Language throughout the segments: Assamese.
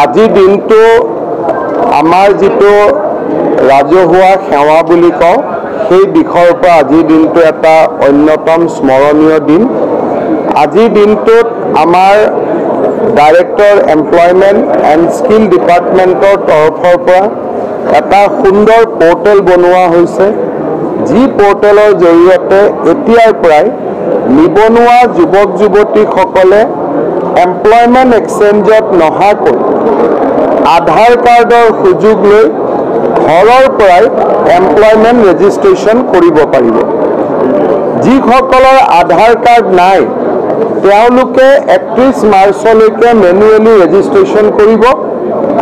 আজি দিনটো আমাৰ যিটো ৰাজহুৱা সেৱা বুলি কওঁ সেই দিশৰ পৰা আজিৰ দিনটো এটা অন্যতম স্মৰণীয় দিন। আজিৰ দিনটোত আমাৰ ডাইৰেক্টৰ এমপ্লয়মেণ্ট এণ্ড স্কিল ডিপাৰ্টমেণ্টৰ তৰফৰ পৰা এটা সুন্দৰ পোৰ্টেল বনোৱা হৈছে, যি পোৰ্টেলৰ জৰিয়তে এতিয়াৰ পৰাই নিবনুৱা যুৱক যুৱতীসকলে এমপ্লয়মেণ্ট এক্সচেঞ্জত নহাকৈ আধাৰ কাৰ্ডৰ সুযোগ লৈ ঘৰৰ পৰাই এমপ্লয়মেণ্ট ৰেজিষ্ট্ৰেশ্যন কৰিব পাৰিব। যিসকলৰ আধাৰ কাৰ্ড নাই তেওঁলোকে 31 মাৰ্চলৈকে মেনুৱেলি ৰেজিষ্ট্ৰেশ্যন কৰিব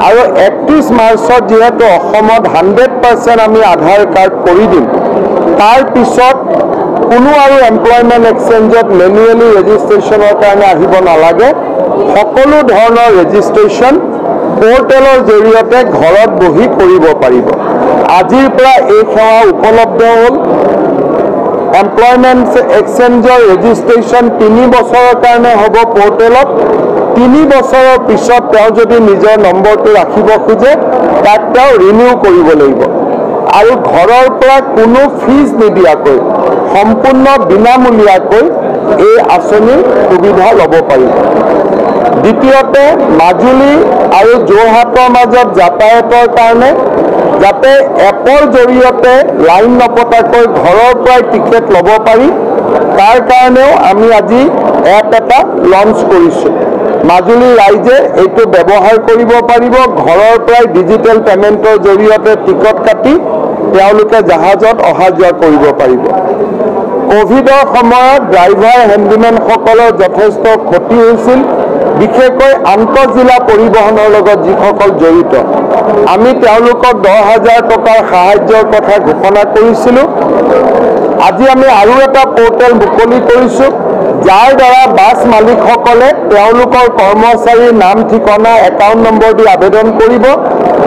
আৰু 31 মাৰ্চত যিহেতু অসমত 100% আমি আধাৰ কাৰ্ড কৰি দিম, তাৰ পিছত কোনো আৰু এমপ্লয়মেণ্ট এক্সচেঞ্জত মেনুৱেলি ৰেজিষ্ট্ৰেশ্যনৰ কাৰণে আহিব নালাগে। সকলো ধৰণৰ ৰেজিষ্ট্ৰেশ্যন পোৰ্টেলৰ জৰিয়তে ঘৰত বহি কৰিব পাৰিব। আজিৰ পৰা এই সেৱা উপলব্ধ হ'ল। এমপ্লয়মেণ্ট এক্সচেঞ্জৰ ৰেজিষ্ট্ৰেশ্যন 3 বছৰৰ কাৰণে হ'ব পোৰ্টেলত। 3 বছৰৰ পিছত তেওঁ যদি নিজৰ নম্বৰটো ৰাখিব খোজে তাক তেওঁ ৰিনিউ কৰিব লাগিব আৰু ঘৰৰ পৰা কোনো ফিজ নিদিয়াকৈ সম্পূৰ্ণ বিনামূলীয়াকৈ এই আঁচনিৰ সুবিধা ল'ব পাৰিব। দ্বিতীয়তে, মাজুলী আৰু যোৰহাটৰ মাজত যাতায়াতৰ কাৰণে যাতে এপৰ জৰিয়তে লাইন নপতাকৈ ঘৰৰ পৰাই টিকেট ল'ব পাৰি, তাৰ কাৰণেও আমি আজি এপ এটা লঞ্চ কৰিছোঁ। মাজুলী ৰাইজে এইটো ব্যৱহাৰ কৰিব পাৰিব। ঘৰৰ পৰাই ডিজিটেল পেমেণ্টৰ জৰিয়তে টিকট কাটি তেওঁলোকে জাহাজত অহা যোৱা কৰিব পাৰিব। কোভিডৰ সময়ত ড্ৰাইভাৰ হেণ্ডিমেনসকলৰ যথেষ্ট ক্ষতি হৈছিল, বিশেষকৈ আন্তঃজিলা পৰিবহণৰ লগত যিসকল জড়িত। আমি তেওঁলোকক 10,000 টকাৰ সাহায্যৰ কথা ঘোষণা কৰিছিলোঁ। আজি আমি আৰু এটা পোৰ্টেল মুকলি কৰিছোঁ, যাৰ দ্বাৰা বাছ মালিকসকলে তেওঁলোকৰ কৰ্মচাৰীৰ নাম ঠিকনা একাউণ্ট নম্বৰ দি আবেদন কৰিব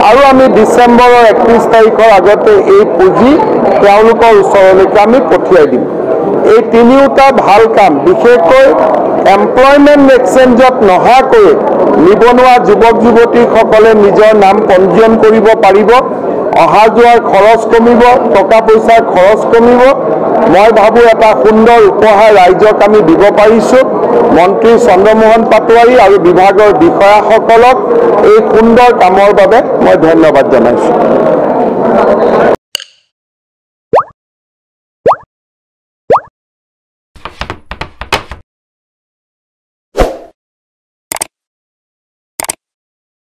আৰু আমি ডিচেম্বৰৰ 31 তাৰিখৰ আগতে এই পুঁজি তেওঁলোকৰ ওচৰলৈকে আমি পঠিয়াই দিম। এই তিনিওটা ভাল কাম, বিশেষকৈ এমপ্লয়মেণ্ট এক্সচেঞ্জত নহাকৈ নিবনুৱা যুৱক যুৱতীসকলে নিজৰ নাম পঞ্জীয়ন কৰিব পাৰিব। অহা যোৱাৰ খৰচ কমিব, টকা পইচাৰ খৰচ কমিব। মই ভাবোঁ এটা সুন্দৰ উপহাৰ ৰাইজক আমি দিব পাৰিছোঁ। মন্ত্ৰী চন্দ্ৰমোহন পাটোৱাৰী আৰু বিভাগৰ বিষয়াসকলক এই সুন্দৰ কামৰ বাবে মই ধন্যবাদ জনাইছোঁ।